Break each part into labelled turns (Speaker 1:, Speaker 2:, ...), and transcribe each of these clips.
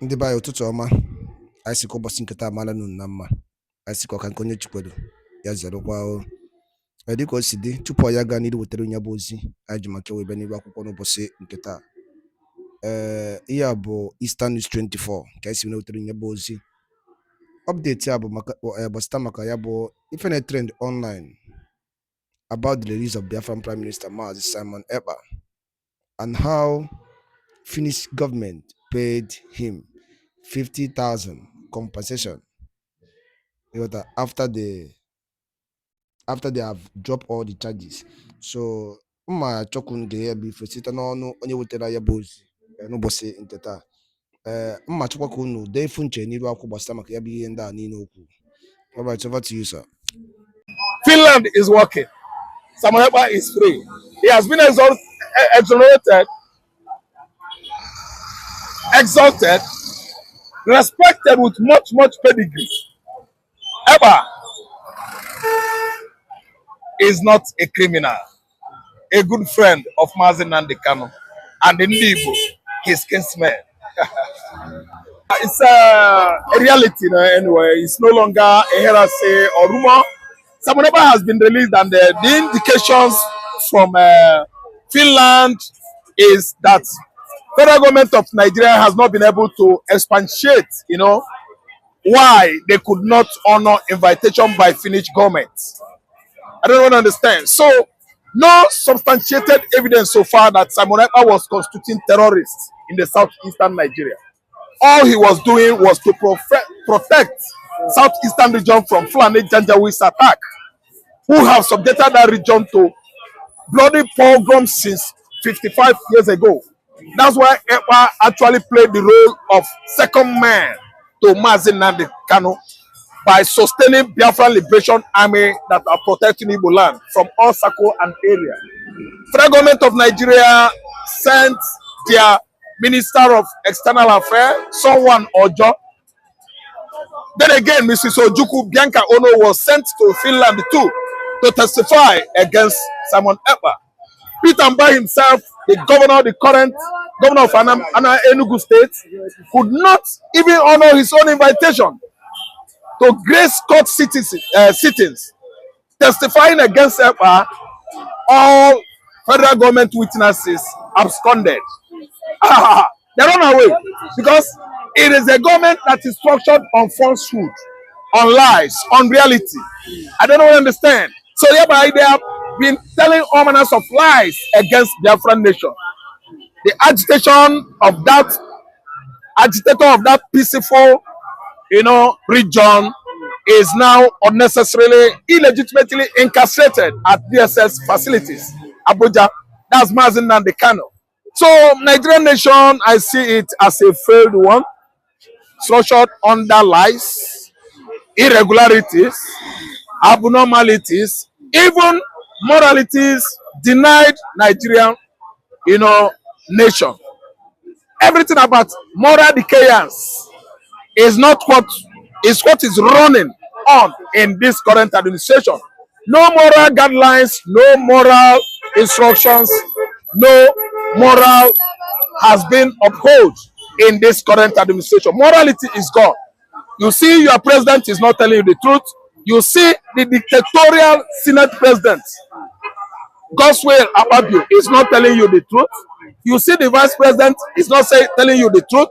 Speaker 1: Ndị be anyị ụtụtụ ọma, anyị sịkwa ụbọchị nketa amala nụ na mma, anyị sịkwa ka nke onye chukwedo ya zerụkwa dịka o si dị tupu ya gaa n'iru wetara onye bụ ozi anyị ji maka ewebe n'iru akwụkwọ n'ụbọchị nketa. Ihe a bụ Eastern News 24 ka anyị si wetara onye bụ ozi. Update ya bụ gbasịta maka ya bụ ife na trend online about the release of Biafran Prime Minister Mazi Simon Ekpa and how Finnish government paid him 50,000 compensation after they have dropped all the charges. So mma chọkwu ga be site n'ọnụ onye wetara ya bụ ozi n'ụbọchị nke taa. Mma chọkwa ka unu dee ifu nche n'iru akwụkwọ gbasara maka ya bụ ihe ndị a niile okwu. All right, over to you, sir.
Speaker 2: Finland is working. Simon Ekpa is free. He has been exalted, respected with much pedigree. Ekpa is not a criminal, a good friend of Mazi Nnamdi Kanu and Ndibo, his kinsman. It's a reality anyway. It's no longer a heresy or rumor. Simon Ekpa has been released, and the indications from Finland is that federal government of Nigeria has not been able to expatiate, why they could not honor invitation by Finnish government. I don't understand. So, no substantiated evidence so far that Simon Ekpa was constituting terrorists in the southeastern Nigeria. All he was doing was to protect southeastern region from Fulani Janjaweed's attack, who have subjected that region to bloody pogroms since 55 years ago. That's why Ekpa actually played the role of second man to Mazi Nnamdi Kanu by sustaining Biafran Liberation Army that are protecting Igbo land from all circle and area. Federal government of Nigeria sent their Minister of External Affairs, someone Ojo. Then again, Mrs. Ojukwu Bianca Ono was sent to Finland too to testify against Simon Ekpa. Peter Mba himself, the current governor of Enugu State, could not even honor his own invitation to grace court sittings, testifying against Ekpa. All federal government witnesses absconded. They run away because it is a government that is structured on falsehood, on lies, on reality. I don't understand. So thereby they have been telling all manners of lies against the Biafran nation. The agitation of that agitator of that peaceful, region is now unnecessarily, illegitimately incarcerated at DSS facilities, Abuja. That's Mazi Nnamdi Kanu. So Nigerian nation, I see it as a failed one, structured under lies, irregularities, abnormalities, even moralities denied Nigerian, nation. Everything about moral decayance is not what is running on in this current administration. No moral guidelines, no moral instructions, no moral has been upheld in this current administration. Morality is gone. You see, your president is not telling you the truth. You see, the dictatorial Senate president, Godswill Akpabio, is not telling you the truth. You see, the vice president is not telling you the truth.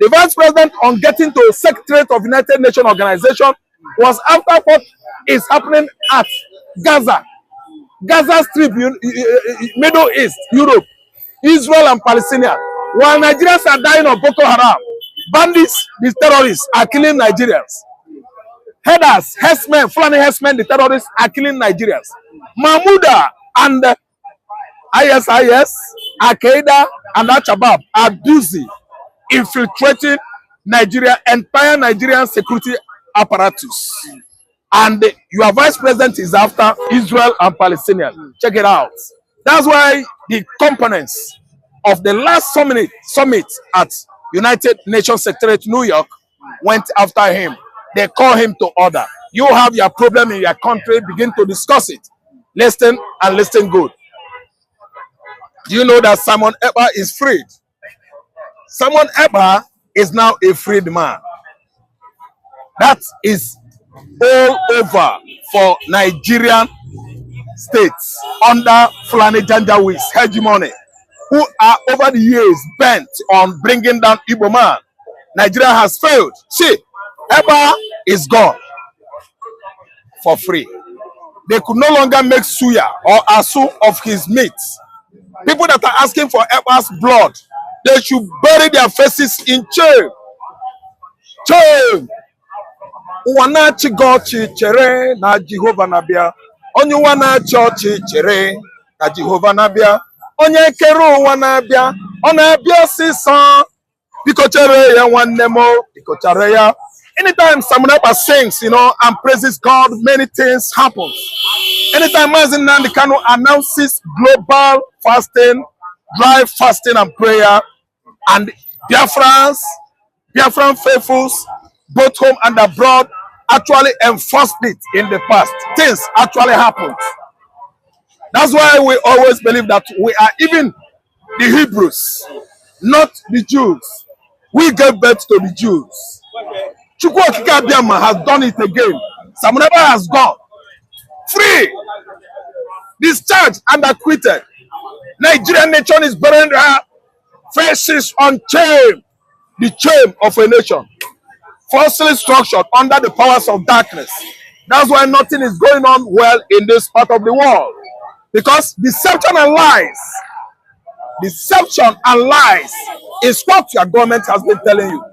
Speaker 2: The vice president, on getting to Secretariat of United Nations Organization, was after what is happening at Gaza Strip, Middle East, Europe, Israel and Palestinians. While Nigerians are dying of Boko Haram, bandits, the terrorists, are killing Nigerians. Headers, herdsmen, Fulani herdsmen, the terrorists are killing Nigerians. Mahmouda and ISIS, Al-Qaeda and Al-Shabaab are busy infiltrating Nigeria, entire Nigerian security apparatus. And your vice president is after Israel and Palestinians. Check it out. That's why the components of the last summit at United Nations Secretariat New York went after him. They call him to order. You have your problem in your country, begin to discuss it. Listen and listen good. Do you know that Simon Ekpa is freed? Simon Ekpa is now a freed man. That is all over for Nigerian states under Fulani Janjaweed's hegemony, who are over the years bent on bringing down Igbo man. Nigeria has failed. See, Ekpa is gone for free. They could no longer make suya or asu of his meat. People that are asking for Ekpa's blood, they should bury their faces in shame. Shame. Wanachi gochi chere na Jehovah nabia. Onye wanachi ochi chere na Jehovah nabia. Onye kere ụwa nabia. Ọ na-abịa ọsịsọ. Biko chere ya nwanne mo. Biko chere ya. Anytime someone else sings, and praises God, many things happen. Anytime Mazi Nnamdi Kanu announces global fasting, dry fasting and prayer, and Biafran faithfuls, both home and abroad, actually enforced it in the past. Things actually happened. That's why we always believe that we are even the Hebrews, not the Jews. We gave birth to the Jews. Chukwu Okike Abiama has done it again. Samunaba has gone. Free. Discharged and acquitted. Nigerian nation is burying her faces on chain. The chain of a nation. Falsely structured under the powers of darkness. That's why nothing is going on well in this part of the world. Because deception and lies is what your government has been telling you.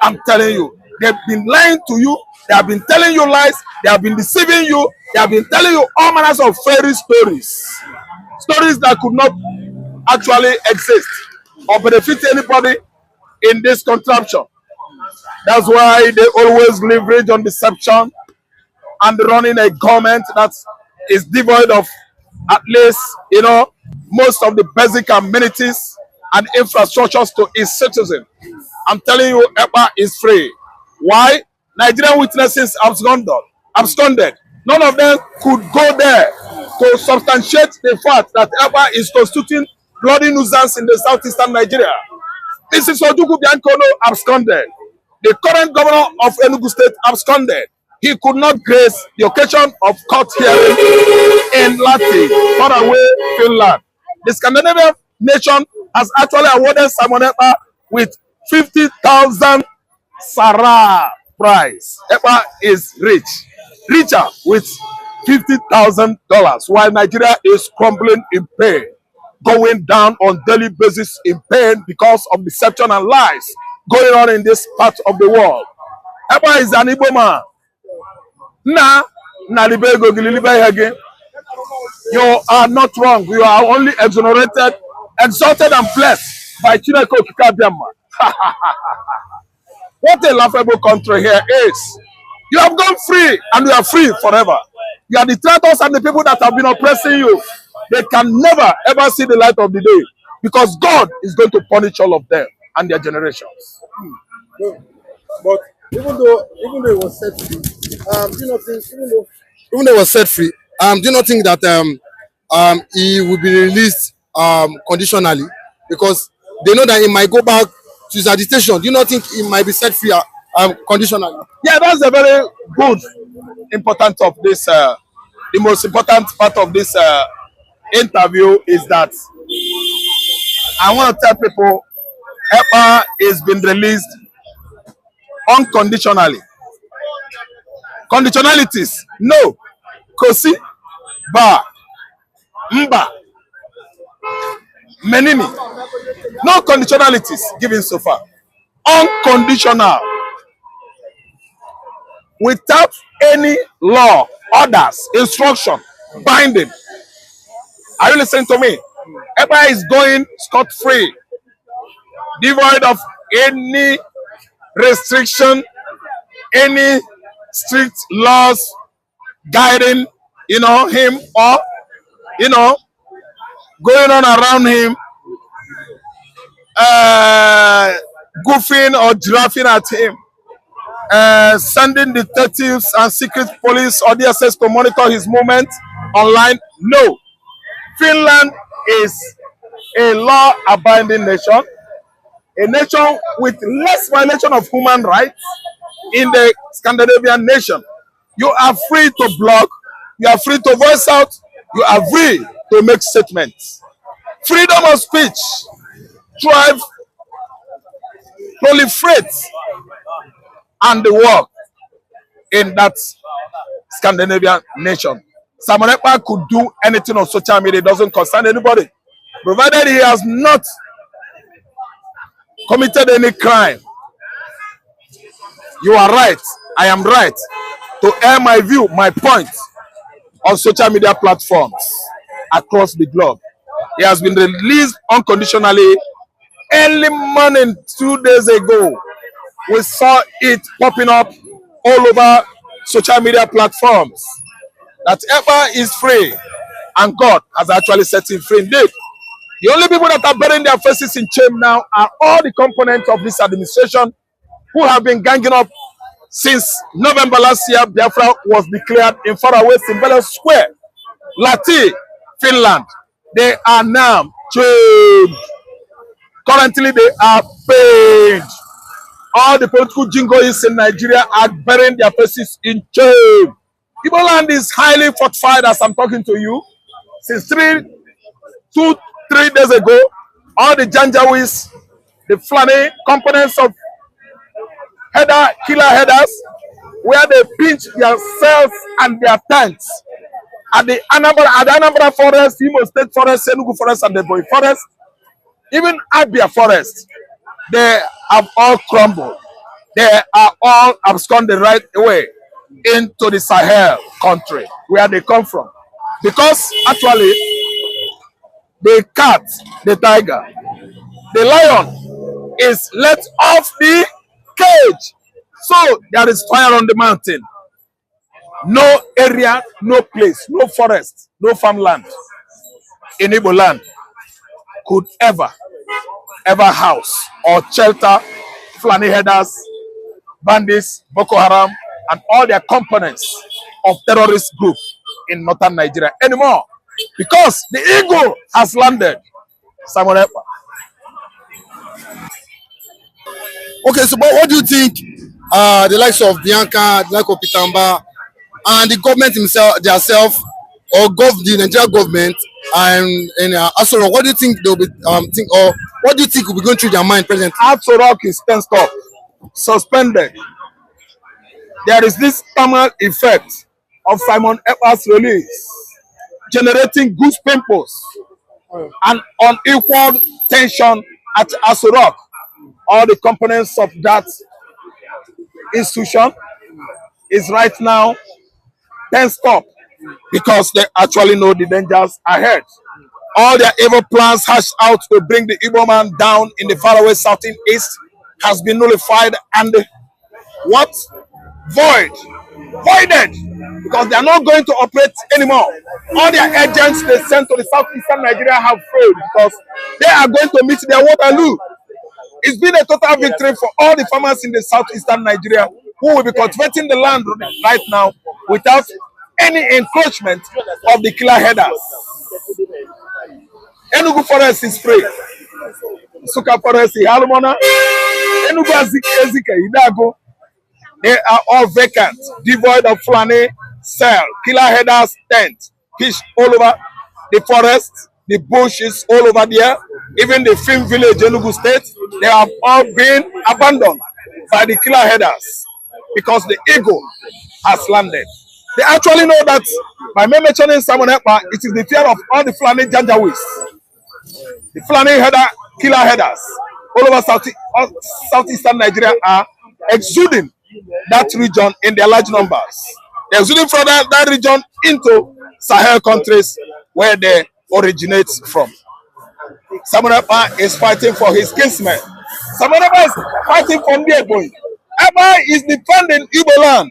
Speaker 2: I'm telling you. They've been lying to you. They have been telling you lies. They have been deceiving you. They have been telling you all manners of fairy stories. Stories that could not actually exist or benefit anybody in this contraption. That's why they always leverage on deception and running a government that is devoid of at least, most of the basic amenities and infrastructures to its citizens. I'm telling you, Ekpa is free. Why? Nigerian witnesses absconded. None of them could go there to substantiate the fact that Ekpa is constituting bloody nuisance in the southeastern Nigeria. Mrs. Ojukwu Biancono absconded. The current governor of Enugu State absconded. He could not grace the occasion of court hearing in Lati, far away, Finland. The Scandinavian nation has actually awarded Simon Ekpa with 50,000 Sarah prize. Ekpa is richer with $50,000, while Nigeria is crumbling in pain, going down on daily basis in pain because of deception and lies going on in this part of the world. Ekpa is an Igbo man. You are not wrong. You are only exonerated, exalted, and blessed by Chineke Okike Abiama. What a laughable country here is. You have gone free, and you are free forever. You are the traitors and the people that have been oppressing you. They can never, ever see the light of the day, because God is going to punish all of them and their generations.
Speaker 3: But even though it was set free, do you not think, even though it was set free, do you not think that he will be released conditionally, because they know that he might go back to his agitation? Do you not think he might be set free conditionally?
Speaker 2: Yeah, that's a very good, important of this. The most important part of this interview is that I want to tell people Ekpa is being released unconditionally. Conditionalities, no. Kosi, Ba, Mba, Menini. No conditionalities given so far. Unconditional. Without any law, orders, instruction, binding. Are you listening to me? Ekpa is going scot-free, devoid of any restriction, any strict laws guiding, him, or, going on around him, goofing or giraffing at him, sending detectives and secret police or DSS to monitor his movement online. No. Finland is a law-abiding nation. a nation with less violation of human rights in the Scandinavian nation. You are free to blog, you are free to voice out, you are free to make statements. Freedom of speech thrive, proliferates, and the work in that Scandinavian nation. Simon Ekpa could do anything on social media, it doesn't concern anybody, provided he has not committed any crime. You are right, I am right to air my view, my point on social media platforms across the globe. He has been released unconditionally early morning 2 days ago. We saw it popping up all over social media platforms that Ekpa is free and God has actually set him free indeed. The only people that are burying their faces in shame now are all the components of this administration who have been ganging up since November last year. Biafra was declared in faraway Simbele Square, Lati, Finland. They are now chained. Currently, they are paid. All the political jingoists in Nigeria are burying their faces in shame. Igbo land is highly fortified as I'm talking to you. Since 3 days ago, all the Janjawis, the Fulani components of killer headers, where they pinch their cells and their tents at the Anambra Forest, Imo State Forest, Enugu Forest, and the Boy Forest, even Abia Forest, they have all crumbled. They are all absconded right away into the Sahel country where they come from. Because actually, the cat, the tiger, the lion is let off the cage. So there is fire on the mountain. No area, no place, no forest, no farmland in Igbo land could ever house or shelter Fulani headers, bandits, Boko Haram, and all their components of terrorist group in northern Nigeria anymore, because the eagle has landed. Simon Ekpa.
Speaker 3: Okay, so but what do you think the likes of Bianca, the like of Pitamba, and the government himself, themselves, or the Nigerian government, and Asoro, what do you think they'll be think, or what do you think will be going through their mind presently?
Speaker 2: Asoro is tensed up, suspended. There is this thermal effect of Simon Ekpa's release, generating goose pimples and unequal tension at Asoro. All the components of that institution is right now tensed up because they actually know the dangers ahead. All their evil plans hashed out to bring the Igbo man down in the faraway southeast has been nullified and what? Voided, because they are not going to operate anymore. All their agents they sent to the southeastern Nigeria have failed because they are going to meet their Waterloo. It's been a total victory for all the farmers in the southeastern Nigeria who will be cultivating the land right now without any encroachment of the killer headers. Enugu Forest is free. Suka Forest is Halumona. Enugu Ezike, Idago. They are all vacant, devoid of Fulani cell, killer headers, tent, fish all over the forest, the bushes all over there, even the film village, Enugu State, they have all been abandoned by the killer headers because the eagle has landed. They actually know that by me mentioning Simon Ekpa, it is the fear of all the Fulani Janjawis, the Fulani killer headers all over southeastern Nigeria are exuding that region in their large numbers. They're exuding from that region into Sahel countries where they originate from. Simon Ekpa is fighting for his kinsmen. Simon Ekpa is fighting for Ndiegboy. Ekpa is defending Igbo land.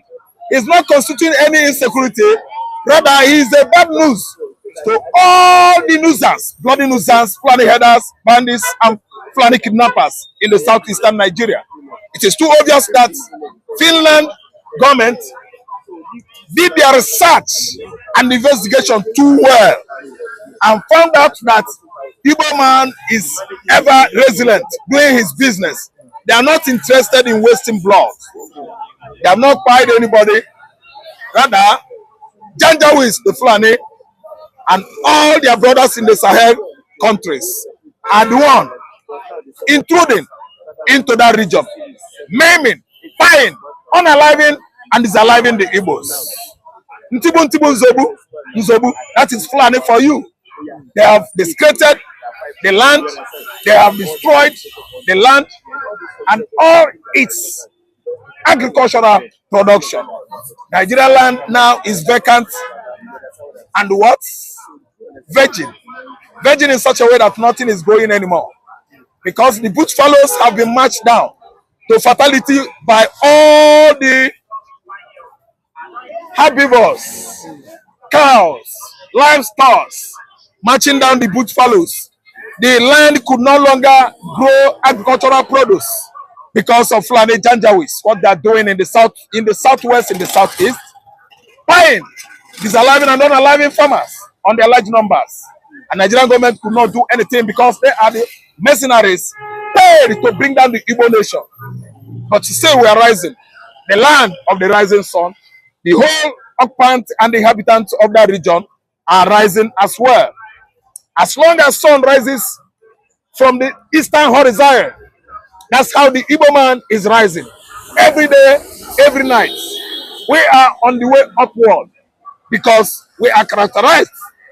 Speaker 2: He's not constituting any insecurity. Rather, he is a bad news to all the nuisance, bloody nuisance, Fulani headers, bandits, and Fulani kidnappers in the southeastern Nigeria. It is too obvious that Finland government did their research and investigation too well and found out that Igbo man is ever resilient, doing his business. They are not interested in wasting blood. They have not fired anybody. Rather, Janjaweed, the Fulani, and all their brothers in the Sahel countries are the one intruding into that region, maiming, buying, unaliving, and disaliving the Igbos. Ntibu Ntibu Nzobu, Nzobu, that is Fulani for you. They have desecrated the land, they have destroyed the land and all its agricultural production. Nigeria land now is vacant and what? Virgin. Virgin in such a way that nothing is growing anymore. Because the bush fallows have been marched down to fatality by all the herbivores, cows, livestock, marching down the bush fallows. The land could no longer grow agricultural produce because of Fulani Janjaweed, what they are doing in the south, in the southwest, in the southeast, buying, disaliving and unaliving farmers on their large numbers. And Nigerian government could not do anything because they are the mercenaries paid to bring down the Igbo nation. But to say we are rising, the land of the rising sun, the whole occupant and the inhabitants of that region are rising as well. As long as sun rises from the eastern horizon, that's how the Igbo man is rising. Every day, every night, we are on the way upward because we are characterized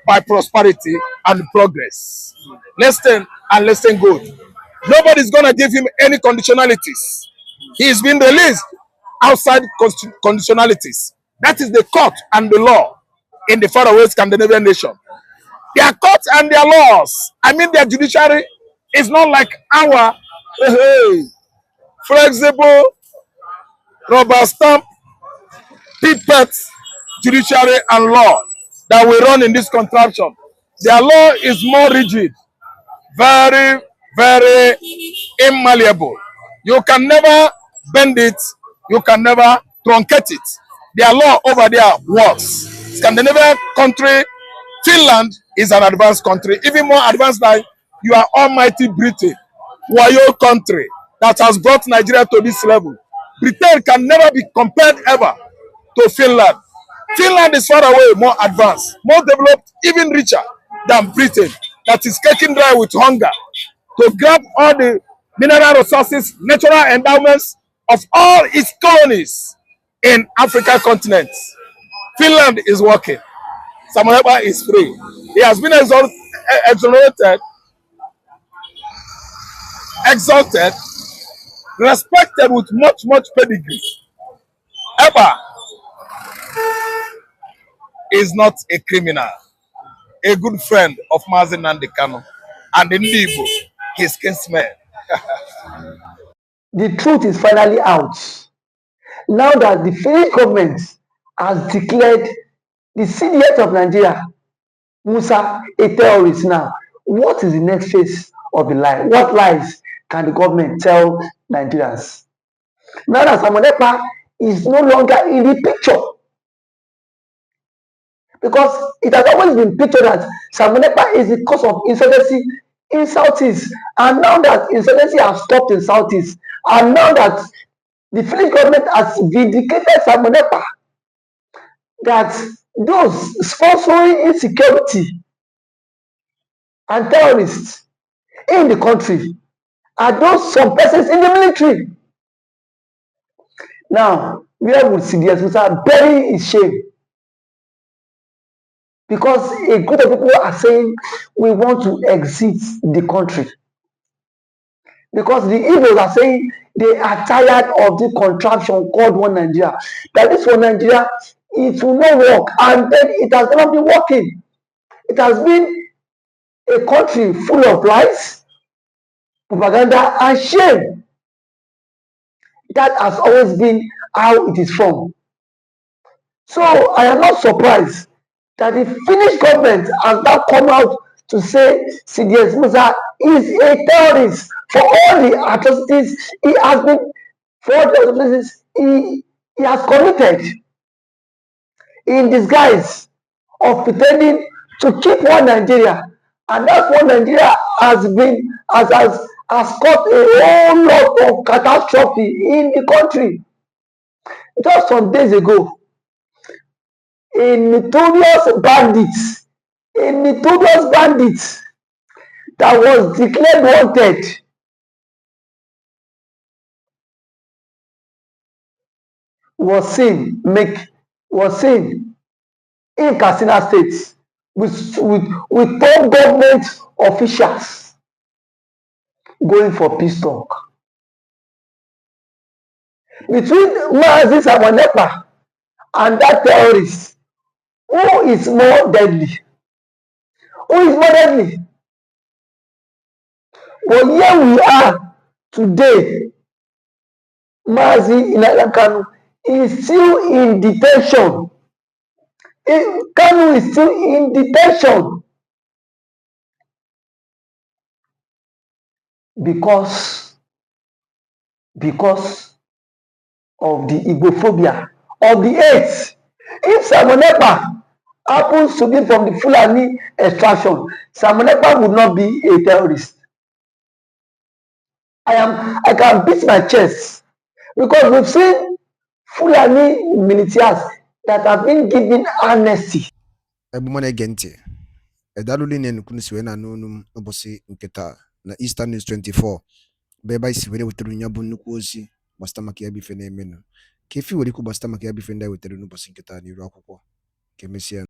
Speaker 2: by prosperity and progress. Listen and listen good. Nobody's going to give him any conditionalities. He is being released outside conditionalities. That is the court and the law in the faraway Scandinavian nation. Their courts and their laws, I mean their judiciary, is not like our flexible, rubber stamp, pipette judiciary and law that we run in this contraption. Their law is more rigid, very, very immalleable. You can never bend it, you can never truncate it. Their law over there works. Scandinavian country, Finland is an advanced country, even more advanced than your almighty Britain, Wayo country that has brought Nigeria to this level. Britain can never be compared ever to Finland. Finland is far away more advanced, more developed, even richer than Britain, that is kicking dry with hunger to grab all the mineral resources, natural endowments of all its colonies in African continent. Finland is working. Samuel Ekpa is free. He has been exonerated, exalted, respected with much, much pedigree. Ekpa is not a criminal, a good friend of Mazi Nnamdi Kanu and the Igbo, his kinsmen.
Speaker 4: The truth is finally out. Now that the Finnish government has declared the CDS of Nigeria, Musa, a terrorist now, what is the next phase of the lie? What lies can the government tell Nigerians? Now that Samuel Ekpa is no longer in the picture, because it has always been pictured that Samuel Ekpa is the cause of insurgency in Southeast, and now that insurgency has stopped in Southeast, and now that the Finnish government has vindicated Samuel Ekpa, that those sponsoring insecurity and terrorists in the country are those some persons in the military. Now, where would CDS Musa bury his shame? Because a group of people are saying we want to exit the country. Because the Igbos are saying they are tired of the contraption called One Nigeria. That this One Nigeria, it will not work. And then it has not been working. It has been a country full of lies, propaganda, and shame. That has always been how it is formed. So I am not surprised that the Finnish government has now come out to say CDS Musa is a terrorist for all the atrocities he has been, for all the atrocities he has committed in disguise of pretending to keep one Nigeria And that's what Nigeria has caused a whole lot of catastrophe in the country. Just some days ago, a notorious bandit that was declared wanted was seen in Katsina State with top government officials going for peace talk. Between Mazi Ekpa and that terrorist, who is more deadly? But here we are today. Mazi Kanu is still in detention. Kanu is still in detention because of the Igbophobia, of the hate. If Ekpa happens to be from the Fulani extraction, Ekpa would not be a terrorist. I can beat my chest because we've seen Fulani militias that have been given amnesty.
Speaker 1: Ebumana Gente. Edaluli ne nukunu siwe na nunum obosi nketa na Eastern News 24. Beba isi wene weteru nyabu nuku ozi basta maki yabife na emenu. Kefi weriku basta maki yabife nda weteru nubosi nketa ni ru akwụkwọ. Kemesia.